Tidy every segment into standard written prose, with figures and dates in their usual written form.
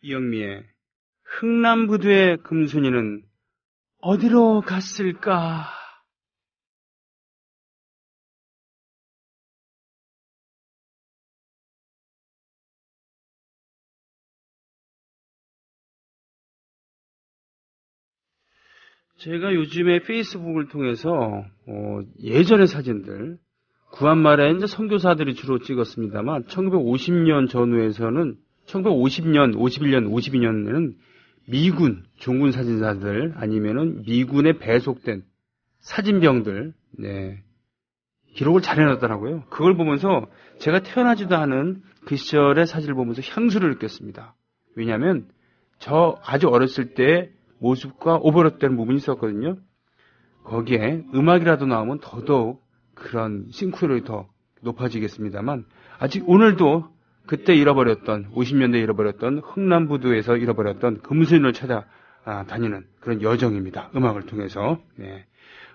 이영미의 흥남부두의 금순이는 어디로 갔을까? 제가 요즘에 페이스북을 통해서 예전의 사진들, 구한말에 이제 선교사들이 주로 찍었습니다만 1950년 전후에서는 1950년, 51년, 52년에는 미군, 종군 사진사들 아니면은 미군에 배속된 사진병들, 기록을 잘 해놨더라고요. 그걸 보면서 제가 태어나지도 않은 그 시절의 사진을 보면서 향수를 느꼈습니다. 왜냐하면 저 아주 어렸을 때 모습과 오버랩되는 부분이 있었거든요. 거기에 음악이라도 나오면 더더욱 그런 싱크로율이 더 높아지겠습니다만 아직 오늘도 그때 잃어버렸던 50년대에 잃어버렸던 흥남부두에서 잃어버렸던 금순을 찾아 다니는 그런 여정입니다. 음악을 통해서. 네.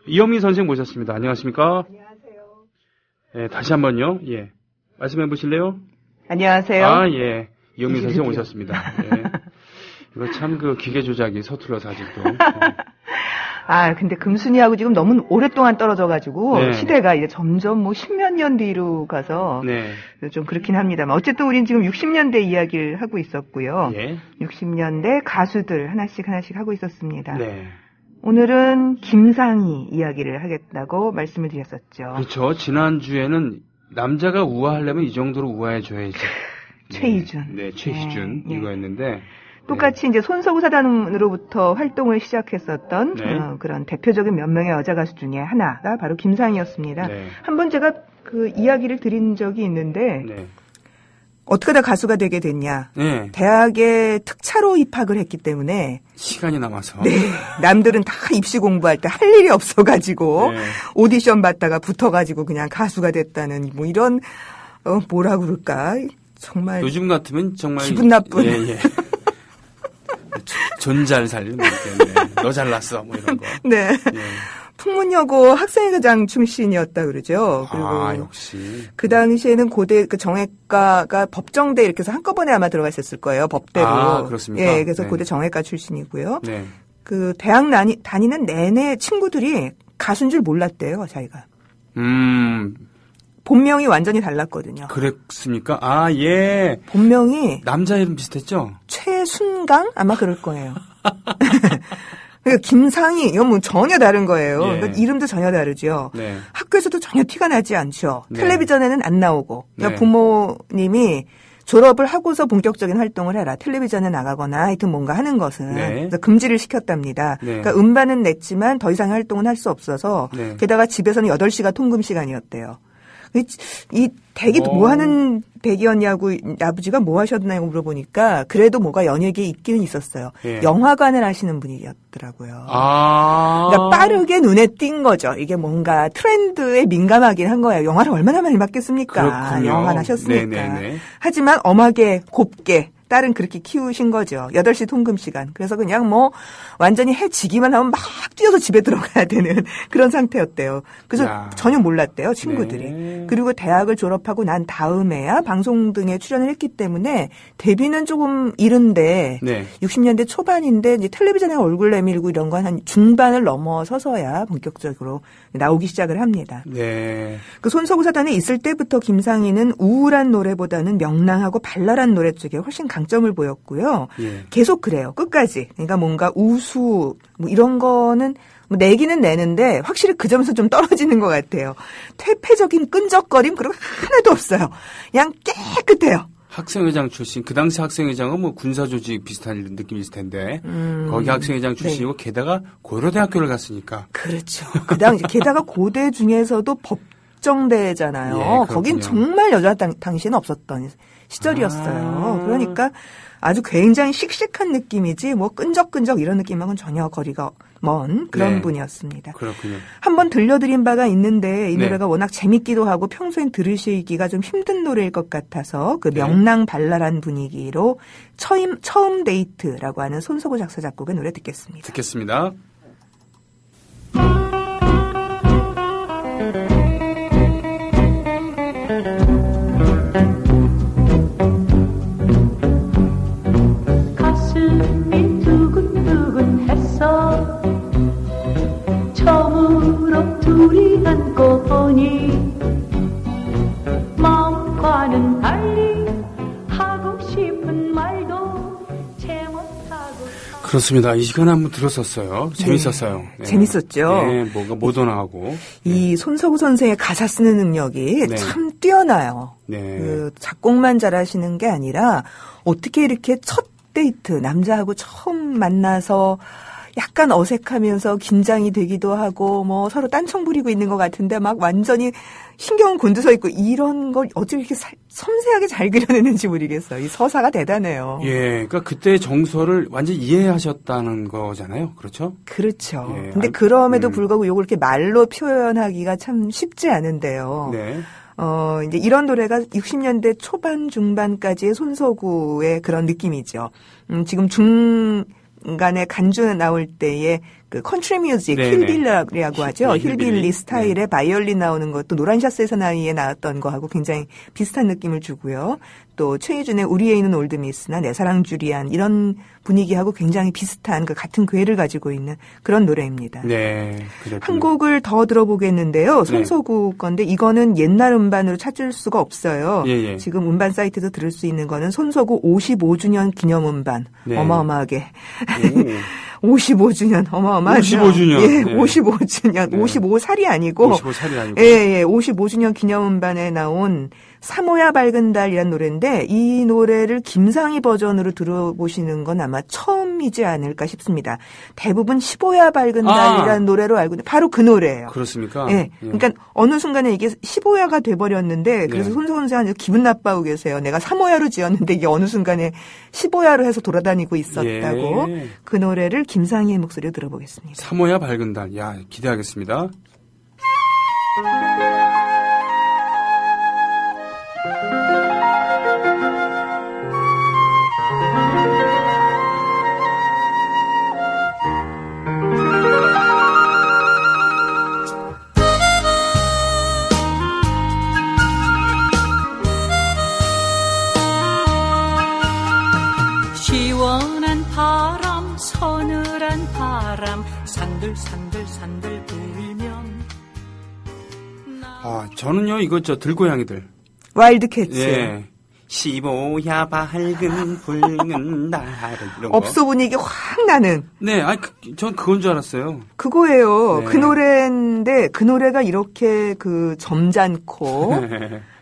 이영민 선생 모셨습니다. 안녕하십니까? 안녕하세요. 다시 한번요. 말씀해 보실래요? 안녕하세요. 이영민 선생 오셨습니다. 이거 참 그 기계 조작이 서툴러서 아직도. 근데 금순이하고 지금 너무 오랫동안 떨어져가지고 시대가 이제 점점 10몇 년 뒤로 가서 좀 그렇긴 합니다만 어쨌든 우린 지금 60년대 이야기를 하고 있었고요. 60년대 가수들 하나씩 하고 있었습니다. 오늘은 김상희 이야기를 하겠다고 말씀을 드렸었죠. 그렇죠. 지난주에는 남자가 우아하려면 이 정도로 우아해줘야지. 최희준. 최희준 이거였는데 똑같이 이제 손석구 사단으로부터 활동을 시작했었던 그런 대표적인 몇 명의 여자 가수 중에 하나가 바로 김상희였습니다. 한번 제가 그 이야기를 드린 적이 있는데 어떻게 다 가수가 되게 됐냐. 대학에 특차로 입학을 했기 때문에 시간이 남아서 남들은 다 입시 공부할 때 할 일이 없어가지고 오디션 받다가 붙어가지고 그냥 가수가 됐다는 뭐 이런 뭐라 그럴까 정말 요즘 같으면 정말 기분 나쁜 존잘 살리는 너 잘났어 뭐 이런 거. 풍문여고 학생회장 출신이었다 그러죠. 그리고 역시 그 당시에는 고대 그 정외과가 법정대 이렇게 해서 한꺼번에 아마 들어가 있었을 거예요. 법대로. 그렇습니까? 그래서 고대 정외과 출신이고요. 그 대학 다니는 내내 친구들이 가수인 줄 몰랐대요, 자기가. 본명이 완전히 달랐거든요. 그랬습니까? 본명이 남자 이름 비슷했죠? 최순강 아마 그럴 거예요. 그러니까 김상희 이건 뭐 전혀 다른 거예요. 그러니까 이름도 전혀 다르죠. 학교에서도 전혀 티가 나지 않죠. 텔레비전에는 안 나오고. 그러니까 부모님이 졸업을 하고서 본격적인 활동을 해라. 텔레비전에 나가거나 하여튼 뭔가 하는 것은 그래서 금지를 시켰답니다. 그러니까 음반은 냈지만 더 이상 활동은 할 수 없어서 게다가 집에서는 8시가 통금 시간이었대요. 이 댁이 뭐 하는 댁이었냐고 아버지가 뭐 하셨나요 물어보니까 그래도 뭐가 연예계에 있기는 있었어요. 영화관을 하시는 분이었더라고요. 그러니까 빠르게 눈에 띈 거죠. 이게 뭔가 트렌드에 민감하긴 한 거예요. 영화를 얼마나 많이 봤겠습니까? 영화관 하셨으니까. 하지만 엄하게 곱게 딸은 그렇게 키우신 거죠. 8시 통금 시간. 그래서 그냥 뭐 완전히 해 지기만 하면 막 뛰어서 집에 들어가야 되는 그런 상태였대요. 그래서 전혀 몰랐대요, 친구들이. 그리고 대학을 졸업하고 난 다음에야 방송 등에 출연을 했기 때문에 데뷔는 조금 이른데 60년대 초반인데 이제 텔레비전에 얼굴 내밀고 이런 건 한 중반을 넘어서서야 본격적으로 나오기 시작을 합니다. 그 손석구 사단에 있을 때부터 김상희는 우울한 노래보다는 명랑하고 발랄한 노래 쪽에 훨씬 강점을 보였고요. 계속 그래요. 끝까지. 그러니까 뭔가 우수 뭐 이런 거는 뭐 내기는 내는데 확실히 그 점에서 좀 떨어지는 것 같아요. 퇴폐적인 끈적거림 그런 거 하나도 없어요. 그냥 깨끗해요. 학생회장 출신, 그 당시 학생회장은 뭐 군사조직 비슷한 느낌일 텐데, 거기 학생회장 출신이고, 게다가 고려대학교를 갔으니까. 그렇죠. 그 당시, 게다가 고대 중에서도 법정대잖아요. 거긴 정말 여자 당시에는 없었던 시절이었어요. 그러니까 아주 굉장히 씩씩한 느낌이지, 뭐 끈적끈적 이런 느낌하고는 전혀 거리가 먼 그런 분이었습니다. 그렇군요. 한번 들려드린 바가 있는데 이 노래가 워낙 재밌기도 하고 평소엔 들으시기가 좀 힘든 노래일 것 같아서 그 명랑 발랄한 분위기로 처음 데이트라고 하는 손석구 작사 작곡의 노래 듣겠습니다. 듣겠습니다. 달리 하고 싶은 말도 제 못하고. 그렇습니다. 이 시간에 한번 들었었어요. 재밌었어요. 네. 재밌었죠. 네, 뭔가 모던하고. 이 손석구 선생의 가사 쓰는 능력이 네. 참 뛰어나요. 네. 그 작곡만 잘하시는 게 아니라 어떻게 이렇게 첫 데이트 남자하고 처음 만나서 약간 어색하면서 긴장이 되기도 하고 뭐 서로 딴청 부리고 있는 것 같은데 막 완전히 신경은 곤두서 있고 이런 걸 어떻게 이렇게 섬세하게 잘 그려내는지 모르겠어요. 이 서사가 대단해요. 예, 그러니까 그때의 정서를 완전히 이해하셨다는 거잖아요. 그렇죠? 그렇죠. 예, 근데 그럼에도 불구하고 이걸 이렇게 말로 표현하기가 참 쉽지 않은데요. 네. 이제 이런 노래가 60년대 초반 중반까지의 손석구의 그런 느낌이죠. 지금 중간에 간주 나올 때에 그 컨트리 뮤직 힐빌리라고 하죠. 힐빌리 스타일의 네. 바이올린 나오는 것도 노란 샤스의 사나이에 나왔던 거하고 굉장히 비슷한 느낌을 주고요. 또 최희준의 우리에 있는 올드미스나 내 사랑 주리안 이런 분위기하고 굉장히 비슷한 그 같은 괴를 가지고 있는 그런 노래입니다. 네, 그렇군요. 한 곡을 더 들어보겠는데요. 손석구 건데 이거는 옛날 음반으로 찾을 수가 없어요. 예. 지금 음반 사이트에서 들을 수 있는 거는 손석구 55주년 기념 음반. 네. 어마어마하게. 55주년 어마어마하죠. 55주년. 예, 네. 55주년. 55살이 아니고. 55살이 아니고. 예, 55주년 기념 음반에 나온 사모야 밝은 달이라는 노래인데 이 노래를 김상희 버전으로 들어보시는 건 아마 처음이지 않을까 싶습니다. 대부분 15야 밝은 달이라는 노래로 알고 있는데 바로 그 노래예요. 그렇습니까? 예. 그러니까 어느 순간에 이게 15야가 돼버렸는데 그래서 손석구 선생님 기분 나빠하고 계세요. 내가 3호야로 지었는데 이게 어느 순간에 15야로 해서 돌아다니고 있었다고. 그 노래를 김상희의 목소리로 들어보겠습니다. 사모야 밝은 달. 야, 기대하겠습니다. 시원한 바람 서늘한 바람 산들산들 불면 저는요 이거 들고양이들 와일드캣츠. 예. 15야 밝은 붉은 날 이런 거. 업소 분위기 확 나는. 네, 전 그건 줄 알았어요. 그거예요. 네. 그 노래인데 그 노래가 이렇게 그 점잖고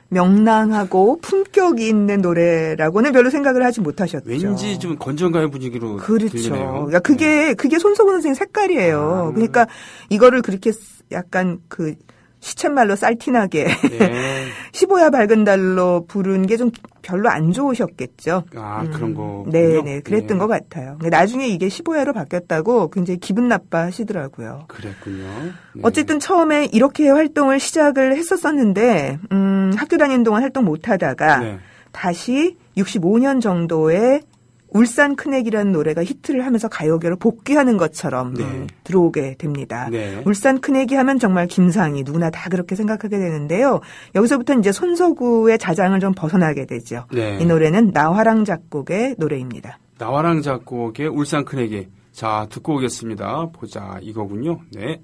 명랑하고 품격이 있는 노래라고는 별로 생각을 하지 못하셨죠. 왠지 좀 건전가요 분위기로 그렇죠. 들리네요. 그러니까 그게 손석구 선생 색깔이에요. 그러니까 이거를 그렇게 약간 그 시쳇말로 쌀티나게 네. 15야 밝은 달로 부른 게 좀 별로 안 좋으셨겠죠. 그런 거. 네네. 그랬던 것 같아요. 나중에 이게 15야로 바뀌었다고 굉장히 기분 나빠 하시더라고요. 그랬군요. 네. 어쨌든 처음에 이렇게 활동을 시작을 했었었는데, 학교 다니는 동안 활동 못 하다가 다시 65년 정도에 울산 큰애기라는 노래가 히트를 하면서 가요계로 복귀하는 것처럼 들어오게 됩니다. 네. 울산 큰애기 하면 정말 김상희 누구나 다 그렇게 생각하게 되는데요. 여기서부터 이제 손석구의 자장을 좀 벗어나게 되죠. 네. 이 노래는 나화랑 작곡의 노래입니다. 나화랑 작곡의 울산 큰애기. 자, 듣고 오겠습니다. 보자, 이거군요. 네.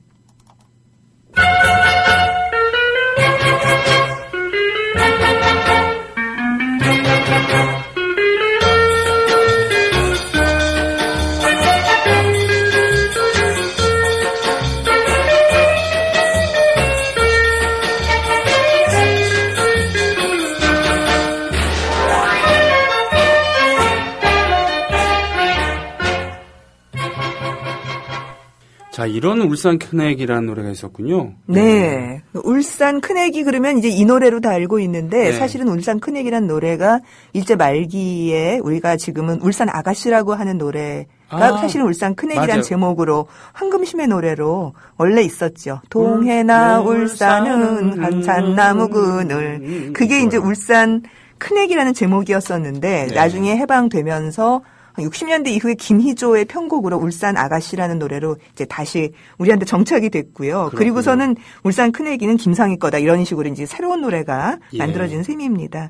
자, 이런 울산 큰애기라는 노래가 있었군요. 네. 울산 큰애기 그러면 이제 이 노래로 다 알고 있는데 사실은 울산 큰애기라는 노래가 일제 말기에 우리가 지금은 울산 아가씨라고 하는 노래가 사실은 울산 큰애기라는 제목으로 황금심의 노래로 원래 있었죠. 동해나 울산은 한산나무 그늘. 그게 이제 울산 큰애기라는 제목이었었는데 나중에 해방되면서 60년대 이후에 김희조의 편곡으로 울산 아가씨라는 노래로 이제 다시 우리한테 정착이 됐고요. 그렇군요. 그리고서는 울산 큰애기는 김상희 거다 이런 식으로 이제 새로운 노래가 만들어진 셈입니다.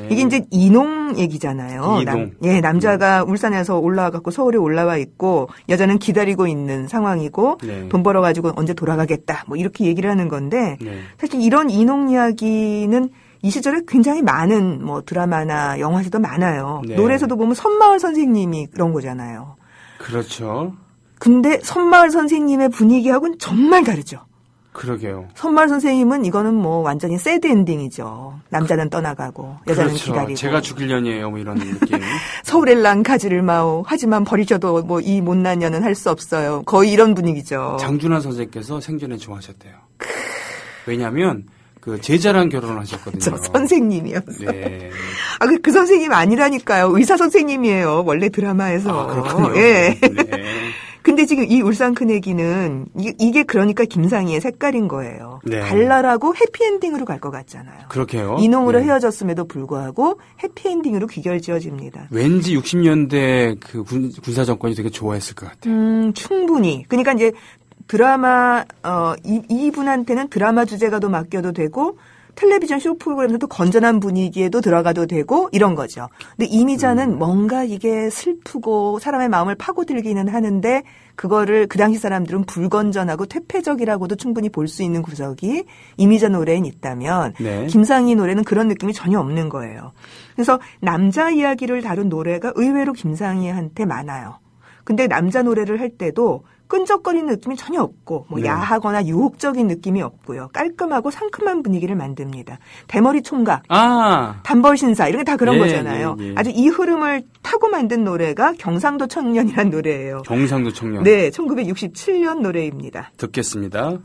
이게 이제 이농 얘기잖아요. 남자가 울산에서 올라와 갖고 서울에 올라와 있고 여자는 기다리고 있는 상황이고 돈 벌어 가지고 언제 돌아가겠다 뭐 이렇게 얘기를 하는 건데 사실 이런 이농 이야기는 이 시절에 굉장히 많은 뭐 드라마나 영화에서도 많아요. 네. 노래에서도 보면 손마을 선생님이 그런 거잖아요. 그렇죠. 근데 손마을 선생님의 분위기하고는 정말 다르죠. 그러게요. 손마을 선생님은 이거는 뭐 완전히 새드 엔딩이죠. 남자는 떠나가고 여자는 그렇죠. 기다리고. 제가 죽일 년이에요. 뭐 이런 느낌. 서울엘랑 가지를 마오. 하지만 버리셔도 뭐 이 못난 년은 할 수 없어요. 거의 이런 분위기죠. 장준하 선생께서 생전에 좋아하셨대요. 왜냐하면 그 제자랑 결혼을 하셨거든요. 저 선생님이었어요. 네. 아, 그 선생님 아니라니까요. 의사 선생님이에요. 원래 드라마에서. 아, 그렇군요. 예. 네. 근데 지금 이 울산 큰애기는 이게 그러니까 김상희의 색깔인 거예요. 네. 발랄하고 해피엔딩으로 갈 것 같잖아요. 그렇게요. 이놈으로 네. 헤어졌음에도 불구하고 해피엔딩으로 귀결지어집니다. 왠지 60년대 그 군사 정권이 되게 좋아했을 것 같아요. 충분히. 그러니까 이제 드라마 이분한테는 드라마 주제가도 맡겨도 되고 텔레비전 쇼 프로그램에서도 건전한 분위기에도 들어가도 되고 이런 거죠. 근데 이미자는 뭔가 이게 슬프고 사람의 마음을 파고들기는 하는데 그거를 그 당시 사람들은 불건전하고 퇴폐적이라고도 충분히 볼 수 있는 구석이 이미자 노래엔 있다면 네. 김상희 노래는 그런 느낌이 전혀 없는 거예요. 그래서 남자 이야기를 다룬 노래가 의외로 김상희한테 많아요. 근데 남자 노래를 할 때도 끈적거리는 느낌이 전혀 없고 뭐 네. 야하거나 유혹적인 느낌이 없고요. 깔끔하고 상큼한 분위기를 만듭니다. 대머리 총각, 단벌신사 이런 게 다 그런 거잖아요. 예. 아주 이 흐름을 타고 만든 노래가 경상도 청년이란 노래예요. 경상도 청년. 네, 1967년 노래입니다. 듣겠습니다.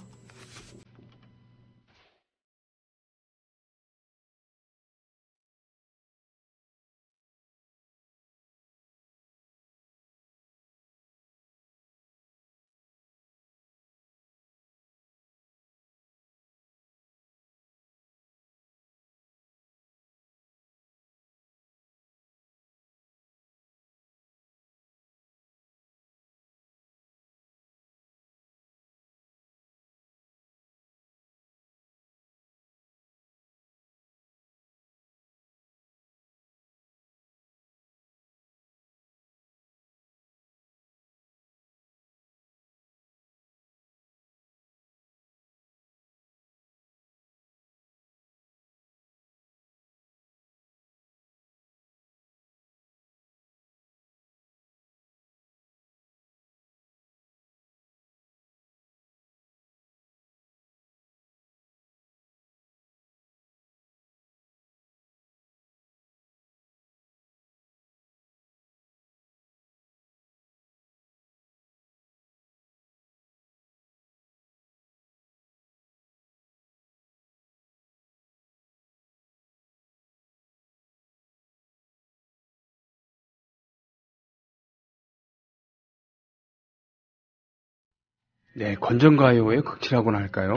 네, 건전가요의 극치라고나 할까요?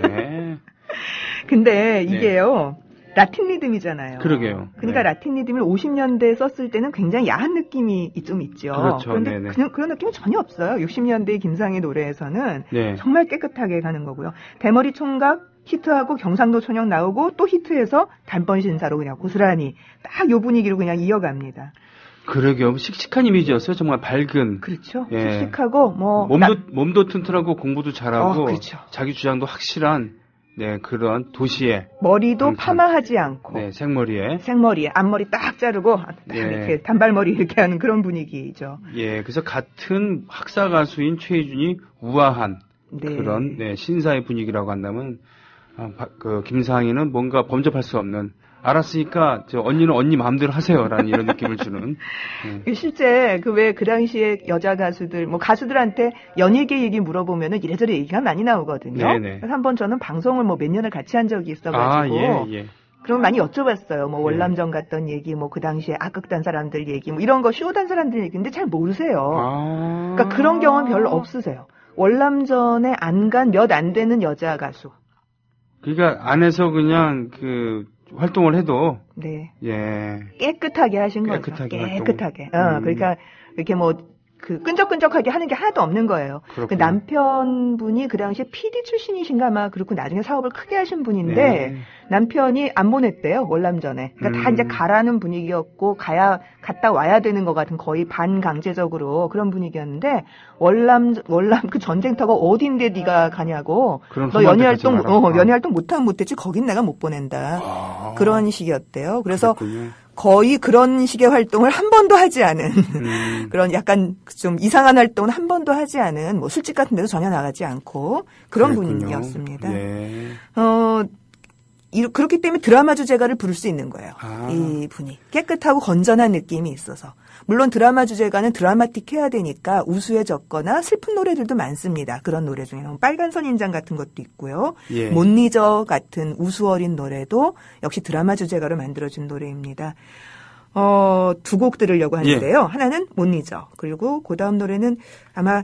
네. 근데 이게요. 라틴 리듬이잖아요. 그러게요. 그러니까 네. 라틴 리듬을 50년대에 썼을 때는 굉장히 야한 느낌이 좀 있죠. 그렇죠. 그런데 네네. 그런 느낌은 전혀 없어요. 60년대 김상희 노래에서는 네. 정말 깨끗하게 가는 거고요. 대머리 총각 히트하고 경상도 초년 나오고 또 히트해서 단번신사로 그냥 고스란히 딱 요 분위기로 그냥 이어갑니다. 그러게요. 씩씩한 이미지였어요. 정말 밝은. 그렇죠. 예. 씩씩하고 뭐 몸도 튼튼하고 공부도 잘하고 그렇죠. 자기 주장도 확실한 네, 그런 도시의 머리도 강산. 파마하지 않고 네, 생머리에 생머리에 앞머리 딱 자르고 딱 예. 이렇게 단발머리 이렇게 하는 그런 분위기죠. 예, 그래서 같은 학사 가수인 최희준이 우아한 네. 그런 네, 신사의 분위기라고 한다면 그 김상희는 뭔가 범접할 수 없는 알았으니까 저 언니는 언니 마음대로 하세요라는 이런 느낌을 주는. 네. 실제 그 당시에 여자 가수들 뭐 가수들한테 연예계 얘기 물어보면은 이래저래 얘기가 많이 나오거든요. 네네. 그래서 한번 저는 방송을 뭐 몇 년을 같이 한 적이 있어가지고 예. 그럼 많이 여쭤봤어요. 뭐 월남전 갔던 얘기, 뭐 그 당시에 악극단 사람들 얘기, 뭐 이런 거 쇼단 사람들 얘기인데 잘 모르세요. 그러니까 그런 경험 별로 없으세요. 월남전에 안 간 몇 안 되는 여자 가수. 그러니까 안에서 그냥 그 활동을 해도 네. 예. 깨끗하게 하신 거죠. 깨끗하게. 그러니까 이렇게 뭐 그 끈적끈적하게 하는 게 하나도 없는 거예요. 그 남편분이 그 당시에 PD 출신이신가 아마 그렇고 나중에 사업을 크게 하신 분인데 네. 남편이 안 보냈대요. 월남전에. 그러니까 다 이제 가라는 분위기였고 갔다 와야 되는 것 같은 거의 반강제적으로 그런 분위기였는데 월남 그 전쟁터가 어딘데 네가 가냐고. 너 연희활동 못하면 못했지 거긴 내가 못 보낸다. 그런 식이었대요. 그래서 그렇군요. 거의 그런 식의 활동을 한 번도 하지 않은 그런 약간 좀 이상한 활동은 한 번도 하지 않은 뭐 술집 같은 데도 전혀 나가지 않고 그런 그랬군요. 분위기였습니다. 예. 그렇기 때문에 드라마 주제가를 부를 수 있는 거예요. 이 분이 깨끗하고 건전한 느낌이 있어서. 물론 드라마 주제가는 드라마틱해야 되니까 우수해졌거나 슬픈 노래들도 많습니다. 그런 노래 중에는 빨간 선인장 같은 것도 있고요. 예. 못 잊어 같은 우수어린 노래도 역시 드라마 주제가로 만들어진 노래입니다. 두 곡 들으려고 하는데요. 예. 하나는 못 잊어. 그리고 그 다음 노래는 아마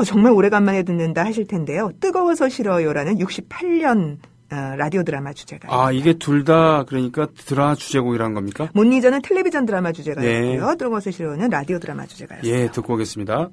정말 오래간만에 듣는다 하실 텐데요. 뜨거워서 싫어요라는 68년 라디오 드라마 주제가. 이게 둘 다 그러니까 드라마 주제곡이라는 겁니까? 못 잊어는 텔레비전 드라마 주제가였고요. 네. 뜨거워서 싫어요는 라디오 드라마 주제가였어요. 예, 듣고 오겠습니다.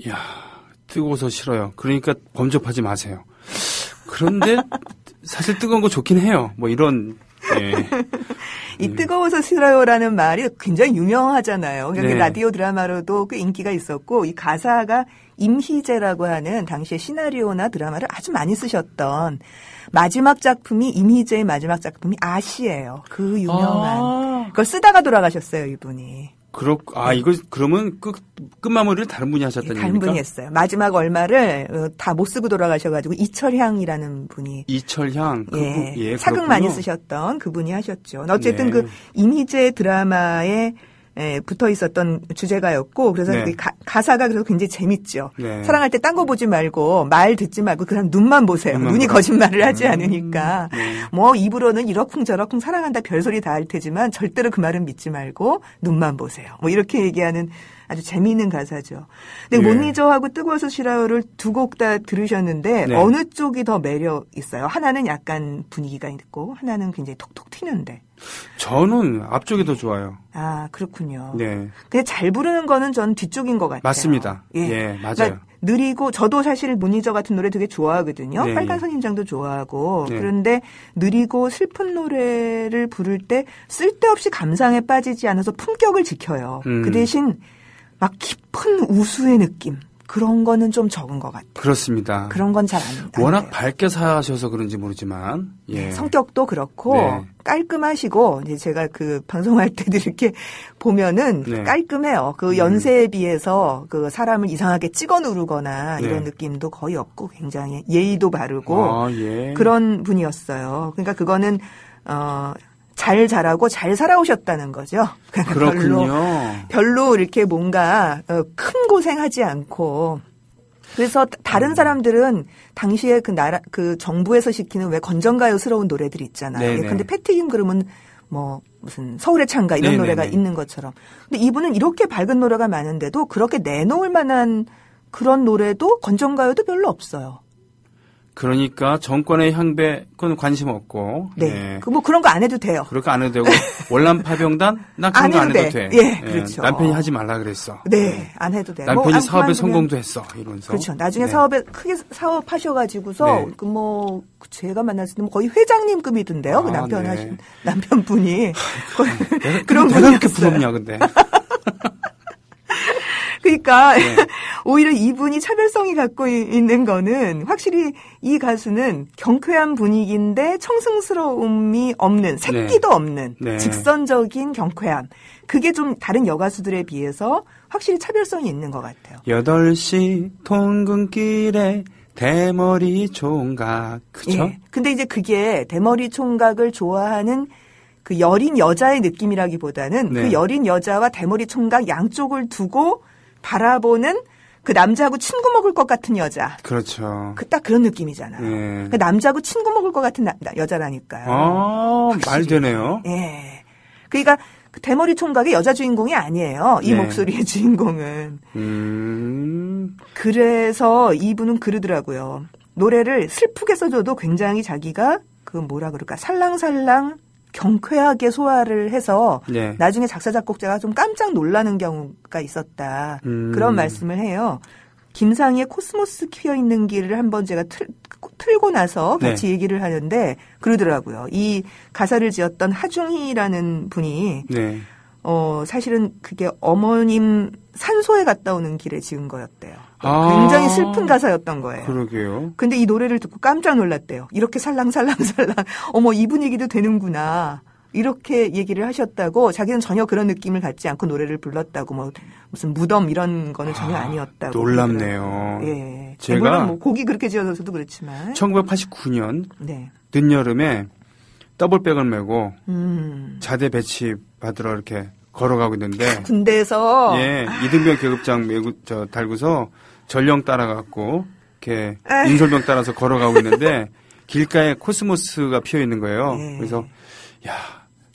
이야, 뜨거워서 싫어요. 그러니까 범접하지 마세요. 그런데 사실 뜨거운 거 좋긴 해요. 뭐 이런. 예. 이 뜨거워서 싫어요라는 말이 굉장히 유명하잖아요. 네. 라디오 드라마로도 꽤 인기가 있었고 이 가사가 임희재라고 하는 당시의 시나리오나 드라마를 아주 많이 쓰셨던 마지막 작품이 임희재의 마지막 작품이 아시예요. 그 유명한. 그걸 쓰다가 돌아가셨어요, 이분이. 이거 그러면 끝마무리를 다른 분이 하셨다는 얘기입니까? 다른 분이 했어요. 마지막 얼마를 다 못 쓰고 돌아가셔가지고 이철향이라는 분이. 이철향. 예, 사극 많이 쓰셨던 그분이 하셨죠. 어쨌든 네. 그 임희재 드라마에 붙어 있었던 주제가였고 그래서 네. 가사가 그래서 굉장히 재밌죠. 네. 사랑할 때 딴 거 보지 말고 말 듣지 말고 그 사람 눈만 보세요. 눈이 거짓말을 하지 않으니까. 네. 뭐 입으로는 이러쿵저러쿵 사랑한다 별소리 다 할 테지만 절대로 그 말은 믿지 말고 눈만 보세요. 뭐 이렇게 얘기하는 아주 재미있는 가사죠. 근데 못 잊어하고 뜨거워서 싫어요를 두 곡 다 들으셨는데 네. 어느 쪽이 더 매력 있어요? 하나는 약간 분위기가 있고 하나는 굉장히 톡톡 튀는데. 저는 앞쪽이 더 좋아요. 그렇군요. 네. 근데 잘 부르는 거는 저는 뒤쪽인 것 같아요. 맞습니다. 예, 맞아요. 그러니까 느리고 저도 사실 못 잊어 같은 노래 되게 좋아하거든요. 네. 빨간 선인장도 좋아하고 네. 그런데 느리고 슬픈 노래를 부를 때 쓸데없이 감상에 빠지지 않아서 품격을 지켜요. 그 대신 막 깊은 우수의 느낌. 그런 거는 좀 적은 것 같아요. 그렇습니다. 그런 건 잘 안 돼요. 워낙 밝게 사셔서 그런지 모르지만. 예. 네, 성격도 그렇고 네. 깔끔하시고 이제 제가 그 방송할 때도 이렇게 보면은 네. 깔끔해요. 그 연세에 비해서 그 사람을 이상하게 찍어 누르거나 이런 느낌도 거의 없고 굉장히 예의도 바르고 예. 그런 분이었어요. 그러니까 그거는 잘 자라고 잘 살아오셨다는 거죠. 그렇군요. 별로 이렇게 뭔가 큰 고생하지 않고. 그래서 다른 사람들은 당시에 그 정부에서 시키는 왜 건전가요스러운 노래들 있잖아요. 근데 패티김 그러면 뭐 무슨 서울의 창가 이런 네네네. 노래가 있는 것처럼. 근데 이분은 이렇게 밝은 노래가 많은데도 그렇게 내놓을 만한 그런 노래도 건전가요도 별로 없어요. 그러니까 정권의 향배 그건 관심 없고. 네. 예. 뭐 그런 거 안 해도 돼요. 그렇게 안 해도 되고 월남 파병단 나 그런 거 안 해도 돼. 예, 그렇죠. 남편이 하지 말라 그랬어. 네, 안 해도 돼. 남편이 뭐, 사업에 성공도 했어. 이러면서. 그렇죠. 나중에 사업에 크게 사업하셔가지고서 그 뭐 제가 만났을 때 거의 회장님급이던데요. 그 남편 하신 남편분이 그런 내가 그렇게 부럽냐 근데. 그러니까 네. 오히려 이분이 차별성이 갖고 있는 거는 확실히 이 가수는 경쾌한 분위기인데 청승스러움이 없는, 새끼도 네. 없는 네. 직선적인 경쾌함. 그게 좀 다른 여가수들에 비해서 확실히 차별성이 있는 것 같아요. 8시 통근길에 대머리 총각. 그쵸? 예. 근데 이제 그게 대머리 총각을 좋아하는 그 여린 여자의 느낌이라기보다는 네. 그 여린 여자와 대머리 총각 양쪽을 두고 바라보는 그 남자하고 친구 먹을 것 같은 여자. 그렇죠. 그 딱 그런 느낌이잖아요. 네. 그 남자하고 친구 먹을 것 같은 여자라니까요. 아, 말 되네요. 예. 그러니까 그 대머리 총각의 여자 주인공이 아니에요. 이 네. 목소리의 주인공은. 그래서 이분은 그러더라고요. 노래를 슬프게 써줘도 굉장히 자기가 그 뭐라 그럴까 살랑살랑 경쾌하게 소화를 해서 네. 나중에 작사 작곡자가 좀 깜짝 놀라는 경우가 있었다. 그런 말씀을 해요. 김상희의 코스모스 피어 있는 길을 한번 제가 틀고 나서 같이 네. 얘기를 하는데 그러더라고요. 이 가사를 지었던 하중희라는 분이 네. 사실은 그게 어머님 산소에 갔다 오는 길에 지은 거였대요. 굉장히 슬픈 가사였던 거예요. 그러게요. 근데 이 노래를 듣고 깜짝 놀랐대요. 이렇게 살랑살랑살랑 어머 이 분위기도 되는구나. 이렇게 얘기를 하셨다고 자기는 전혀 그런 느낌을 갖지 않고 노래를 불렀다고 뭐 무슨 무덤 이런 거는 전혀 아니었다고. 놀랍네요. 예. 제가 물론 뭐 곡이 그렇게 지어져서도 그렇지만 1989년 네. 늦여름에 더블백을 메고 자대 배치 받으러 이렇게 걸어가고 있는데 군대에서 예 이등병 계급장 메고 달고서 전령 따라갔고 이렇게 인솔병 따라서 걸어가고 있는데 길가에 코스모스가 피어 있는 거예요. 네. 그래서 야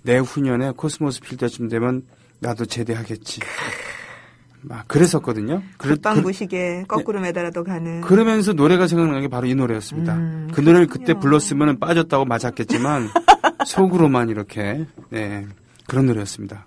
내후년에 코스모스 필 때쯤 되면 나도 제대하겠지. 막 그랬었거든요. 굿방구시계 거꾸로 매달아도 가는. 그러면서 노래가 생각나는 게 바로 이 노래였습니다. 그 노래를 그때 불렀으면 빠졌다고 맞았겠지만 속으로만 이렇게 네 그런 노래였습니다.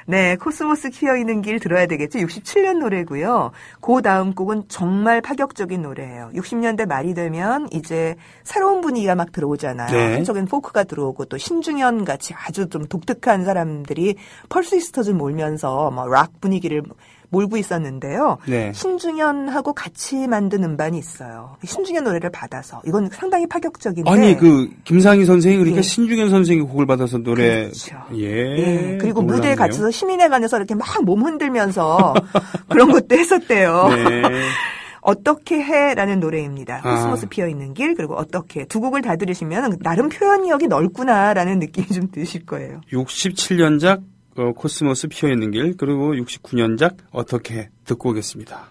네, 코스모스 피어 있는 길 들어야 되겠죠. 67년 노래고요. 그 다음 곡은 정말 파격적인 노래예요. 60년대 말이 되면 이제 새로운 분위기가 막 들어오잖아요. 네. 한쪽엔 포크가 들어오고 또 신중현 같이 아주 좀 독특한 사람들이 펄스위스터즈를 몰면서 뭐 락 분위기를 몰고 있었는데요. 네. 신중현하고 같이 만든 음반이 있어요. 신중현 노래를 받아서. 이건 상당히 파격적인데. 아니, 그, 김상희 선생이 그러니까 예. 신중현 선생이 곡을 받아서 노래. 그렇죠. 예. 예. 그리고 놀랍네요. 무대에 갇혀서 시민회관에서 이렇게 막 몸 흔들면서 그런 것도 했었대요. 네. 어떻게 해라는 노래입니다. 코스모스 피어 있는 길 그리고 어떻게 두 곡을 다 들으시면 나름 표현력이 넓구나라는 느낌이 좀 드실 거예요. 67년작 코스모스 피어 있는 길 그리고 69년작 어떻게 듣고 오겠습니다.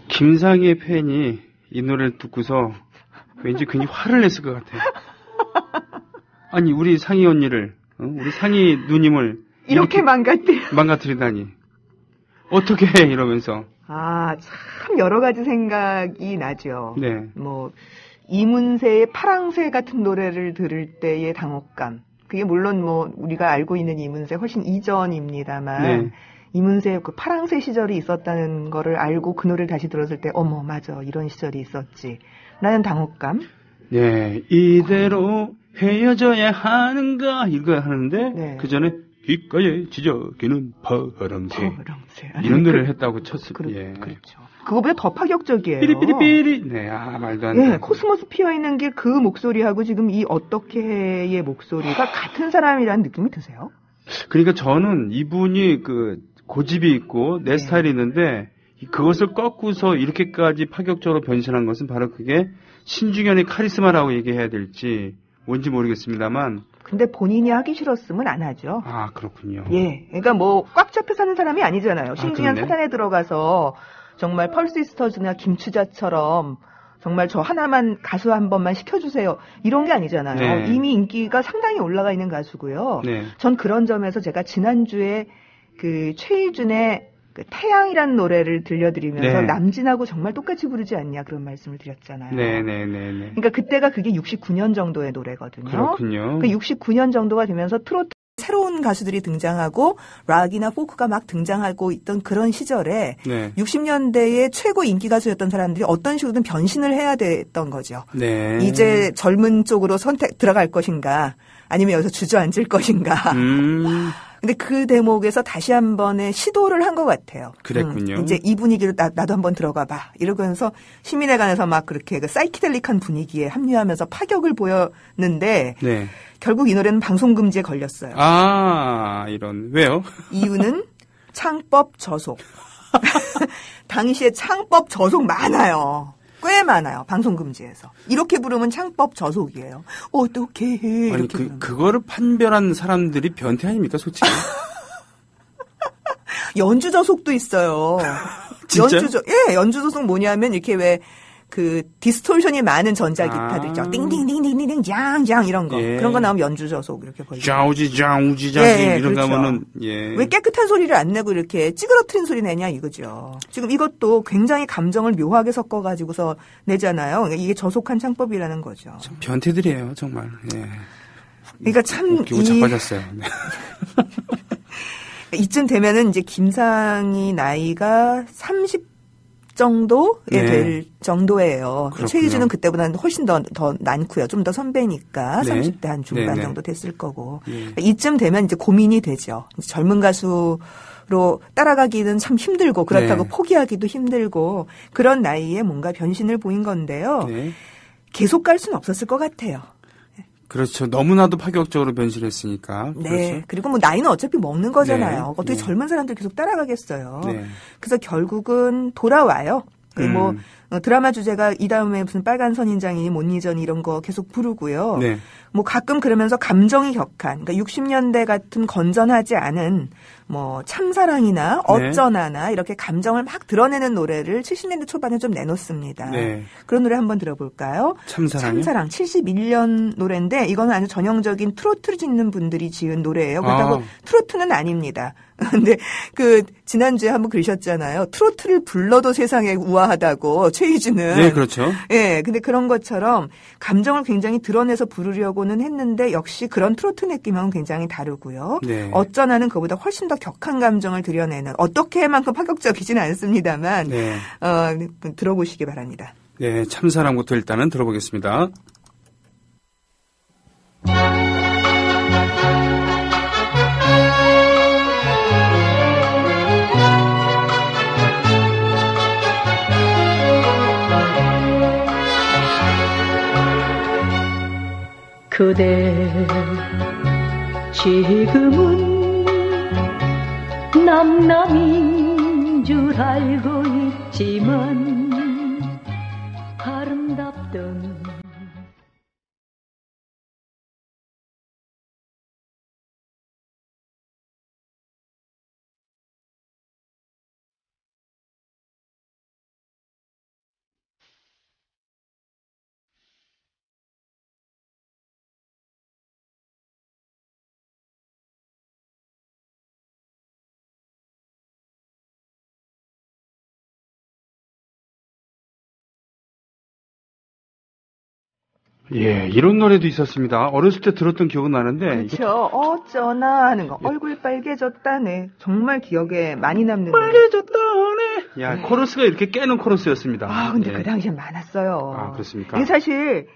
김상희의 팬이 이 노래를 듣고서 왠지 괜히 화를 냈을 것 같아요. 아니 우리 상희 언니를 우리 상희 누님을 이렇게 망가뜨리다니 어떻게 해 이러면서 참 여러 가지 생각이 나죠. 네. 뭐 이문세의 파랑새 같은 노래를 들을 때의 당혹감 그게 물론 뭐 우리가 알고 있는 이문세 훨씬 이전입니다만 네. 이문세의 그 파랑새 시절이 있었다는 거를 알고 그 노래를 다시 들었을 때 어머 맞아 이런 시절이 있었지 라는 당혹감. 네 이대로 헤어져야 하는가 이거 하는데 네. 그 전에 귓가에 지저귀는 파랑새 이런 노래를 했다고 쳤을 때 그렇죠. 그거보다 더 파격적이에요. 삐리삐리삐리 네 말도 안 돼. 네, 코스모스 피어 있는 길 그 목소리하고 지금 이 어떻게 해의 목소리가 같은 사람이라는 느낌이 드세요? 그러니까 저는 이분이 그 고집이 있고 내 스타일이 있는데 그것을 꺾고서 이렇게까지 파격적으로 변신한 것은 바로 그게 신중현의 카리스마라고 얘기해야 될지 뭔지 모르겠습니다만. 근데 본인이 하기 싫었으면 안 하죠. 아 그렇군요. 예, 그러니까 뭐 꽉 잡혀 사는 사람이 아니잖아요. 신중현 사단에 들어가서 정말 펄스위스터즈나 김추자처럼 정말 저 하나만 가수 한 번만 시켜주세요. 이런 게 아니잖아요. 네. 이미 인기가 상당히 올라가 있는 가수고요. 네. 전 그런 점에서 제가 지난주에 그 최희준의 그 태양이라는 노래를 들려드리면서 네. 남진하고 정말 똑같이 부르지 않냐 그런 말씀을 드렸잖아요. 네네네. 그러니까 그때가 그게 69년 정도의 노래거든요. 그렇군요. 그 69년 정도가 되면서 트로트 새로운 가수들이 등장하고 락이나 포크가 막 등장하고 있던 그런 시절에 네. 60년대의 최고 인기 가수였던 사람들이 어떤 식으로든 변신을 해야 됐던 거죠. 네. 이제 젊은 쪽으로 들어갈 것인가 아니면 여기서 주저앉을 것인가. 근데 그 대목에서 다시 한 번의 시도를 한 것 같아요. 그랬군요. 이제 이 분위기로 나도 한번 들어가 봐. 이러면서 시민회관에서 막 그렇게 그 사이키델릭한 분위기에 합류하면서 파격을 보였는데 네. 결국 이 노래는 방송 금지에 걸렸어요. 아, 이런. 왜요? 이유는 창법 저속. 당시에 창법 저속 많아요. 꽤 많아요. 방송 금지에서. 이렇게 부르면 창법 저속이에요. 어떻게 해. 아니, 그거를 판별한 사람들이 변태 아닙니까, 솔직히? 연주 저속도 있어요. 진짜요? 연주 저속 뭐냐면 이렇게 왜 그 디스토션이 많은 전자 기타들 있죠. 띵띵띵띵띵띵 짱짱 이런 거. 예. 그런 거 나오면 연주 저속 이렇게 벌리고. 좌우지 이런 그렇죠. 거 하면은 예. 왜 깨끗한 소리를 안 내고 이렇게 찌그러트린 소리 내냐 이거죠. 지금 이것도 굉장히 감정을 묘하게 섞어 가지고서 내잖아요. 그러니까 이게 저속한 창법이라는 거죠. 참 변태들이에요, 정말. 예. 그러니까 참 웃기고 자빠졌어요. 네. 이쯤 되면은 이제 김상희 나이가 30 정도에 네. 될 정도예요. 그렇군요. 최희준은 그때보다는 훨씬 더 많고요. 좀 더 선배니까 네. 30대 한 중반 네. 정도 됐을 거고. 네. 이쯤 되면 이제 고민이 되죠. 이제 젊은 가수로 따라가기는 참 힘들고 그렇다고 네. 포기하기도 힘들고 그런 나이에 뭔가 변신을 보인 건데요. 네. 계속 갈 수는 없었을 것 같아요. 그렇죠. 너무나도 파격적으로 변신했으니까. 네. 그렇죠. 그리고 뭐 나이는 어차피 먹는 거잖아요. 네. 어떻게 네. 젊은 사람들 계속 따라가겠어요. 네. 그래서 결국은 돌아와요. 뭐 드라마 주제가 이 다음에 무슨 빨간 선인장이니 못 잊어니 이런 거 계속 부르고요. 네. 뭐 가끔 그러면서 감정이 격한, 그러니까 60년대 같은 건전하지 않은 뭐 참사랑이나 어쩌나나 이렇게 감정을 막 드러내는 노래를 70년대 초반에 좀 내놓습니다. 네. 그런 노래 한번 들어볼까요? 참사랑이요? 참사랑 71년 노래인데 이거는 아주 전형적인 트로트를 짓는 분들이 지은 노래예요. 그렇다고 트로트는 아닙니다. 근데 그 지난주에 한번 그러셨잖아요. 트로트를 불러도 세상에 우아하다고 최희준은. 네, 그렇죠. 예, 근데 그런 것처럼 감정을 굉장히 드러내서 부르려고는 했는데 역시 그런 트로트 느낌하고는 굉장히 다르고요. 네. 어쩌나는 그보다 훨씬 더 격한 감정을 드러내는 어떻게만큼 파격적이지는 않습니다만 네. 들어보시기 바랍니다. 네, 참사랑부터 일단은 들어보겠습니다. 그대 지금은 남남인 줄 알고 있지만 아름답던 예, 이런 노래도 있었습니다. 어렸을 때 들었던 기억은 나는데. 그렇죠. 어쩌나 하는 거. 얼굴 빨개졌다네. 정말 기억에 많이 남는 노래. 빨개졌다네. 야, 코러스가 이렇게 깨는 코러스였습니다. 아, 근데 예. 그 당시엔 많았어요. 아, 그렇습니까? 이게 사실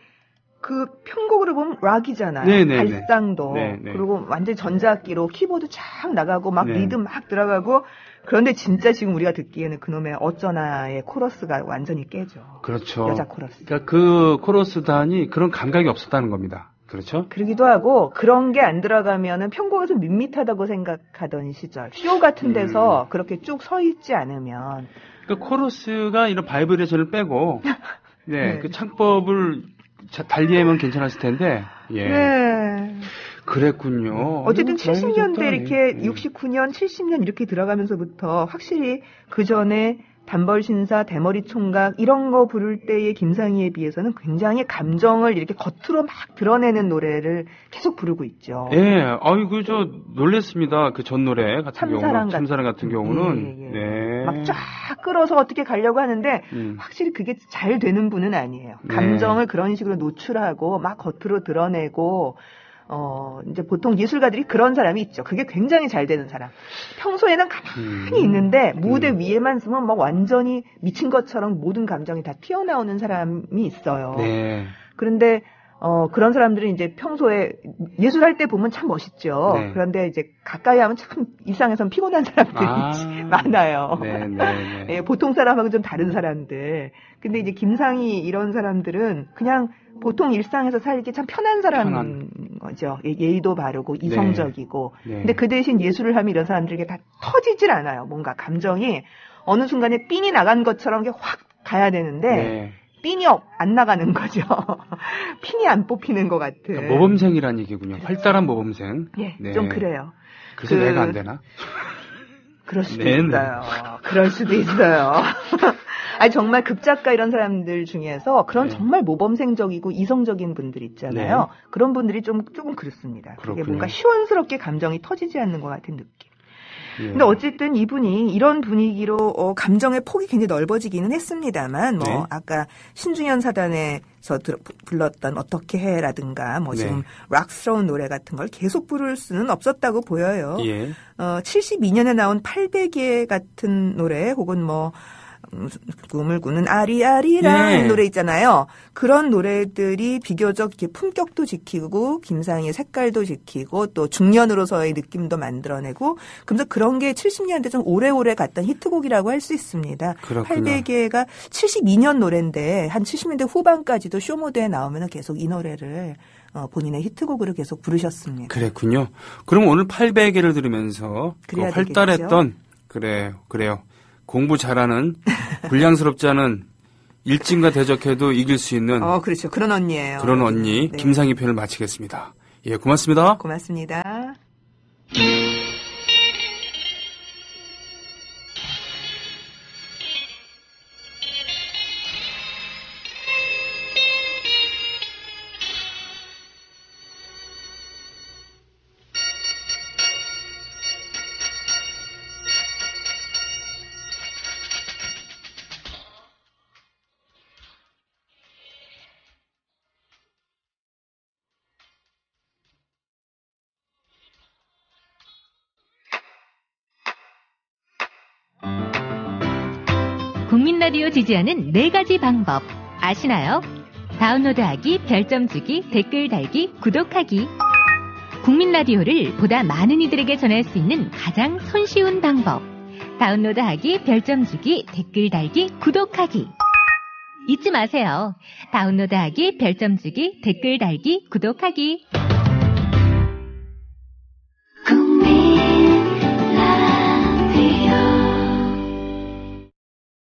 그 편곡으로 보면 락이잖아요. 네네네. 발상도. 네네. 그리고 완전 전자악기로 키보드 쫙 나가고 막 네. 리듬 막 들어가고 그런데 진짜 지금 우리가 듣기에는 그놈의 어쩌나의 코러스가 완전히 깨죠. 그렇죠. 여자 코러스. 그러니까 그 코러스 단이 그런 감각이 없었다는 겁니다. 그렇죠? 그러기도 하고 그런 게 안 들어가면은 편곡이 좀 밋밋하다고 생각하던 시절. 쇼 같은 데서 그렇게 쭉 서 있지 않으면. 그러니까 코러스가 이런 바이브레이션을 빼고 네, 네. 그 창법을 달리하면 괜찮았을 텐데. 예. 네. 그랬군요. 어쨌든 아이고, 70년대 다행이셨다. 이렇게 예. 69년, 70년 이렇게 들어가면서부터 확실히 그 전에 단벌신사, 대머리 총각 이런 거 부를 때의 김상희에 비해서는 굉장히 감정을 이렇게 겉으로 막 드러내는 노래를 계속 부르고 있죠. 예, 아이고 저 놀랬습니다. 그 전 노래 같은 경우는 참사랑 같은 경우는 네. 막 쫙 끌어서 어떻게 가려고 하는데 확실히 그게 잘 되는 분은 아니에요. 감정을 그런 식으로 노출하고 막 겉으로 드러내고 이제 보통 예술가들이 그런 사람이 있죠. 그게 굉장히 잘 되는 사람. 평소에는 가만히 있는데 무대 위에만 서면 막 완전히 미친 것처럼 모든 감정이 다 튀어나오는 사람이 있어요. 네. 그런데 그런 사람들은 이제 평소에 예술할 때 보면 참 멋있죠. 네. 그런데 이제 가까이 하면 참 일상에선 피곤한 사람들이 많아요. 네. 예, 보통 사람하고 좀 다른 사람들. 근데 이제 김상희 이런 사람들은 그냥 보통 일상에서 살기 참 편한 사람인 거죠. 예의도 바르고 이성적이고. 네. 근데 그 대신 예술을 하면 이런 사람들에게 다 터지질 않아요. 뭔가 감정이 어느 순간에 삔이 나간 것처럼 확 가야 되는데 삔이 안 나가는 거죠. 핀이 안 뽑히는 것 같은. 그러니까 모범생이란 얘기군요. 활달한 모범생. 예, 좀 그래요. 그래서 내가 안 되나? 그럴 수도 있어요. 그럴 수도 있어요. 아니 정말 극작가 이런 사람들 중에서 그런 정말 모범생적이고 이성적인 분들 있잖아요. 그런 분들이 조금 그렇습니다. 그게 뭔가 시원스럽게 감정이 터지지 않는 것 같은 느낌. 근데 어쨌든 이분이 이런 분위기로 감정의 폭이 굉장히 넓어지기는 했습니다만 아까 신중현 사단에서 불렀던 어떻게 해라든가 지금 락스러운 노래 같은 걸 계속 부를 수는 없었다고 보여요. 72년에 나온 800개 같은 노래 혹은 꿈을 꾸는 아리아리라는 노래 있잖아요. 그런 노래들이 비교적 이렇게 품격도 지키고 김상희의 색깔도 지키고 또 중년으로서의 느낌도 만들어내고 그래서 그런 게 70년대 좀 오래오래 갔던 히트곡이라고 할 수 있습니다. 그렇군요. 800개가 72년 노래인데 한 70년대 후반까지도 쇼무대에 나오면 계속 이 노래를 본인의 히트곡으로 계속 부르셨습니다. 그랬군요. 그럼 오늘 800개를 들으면서 그 활달했던 그래요. 공부 잘하는 불량스럽지 않은 일진과 대적해도 이길 수 있는 그렇죠. 그런 언니예요. 그런 언니 김상희 편을 마치겠습니다. 예, 고맙습니다. 고맙습니다. 국민 라디오 지지하는 4가지 방법 아시나요? 다운로드하기, 별점 주기, 댓글 달기, 구독하기. 국민 라디오를 보다 많은 이들에게 전할 수 있는 가장 손쉬운 방법. 다운로드하기, 별점 주기, 댓글 달기, 구독하기. 잊지 마세요. 다운로드하기, 별점 주기, 댓글 달기, 구독하기.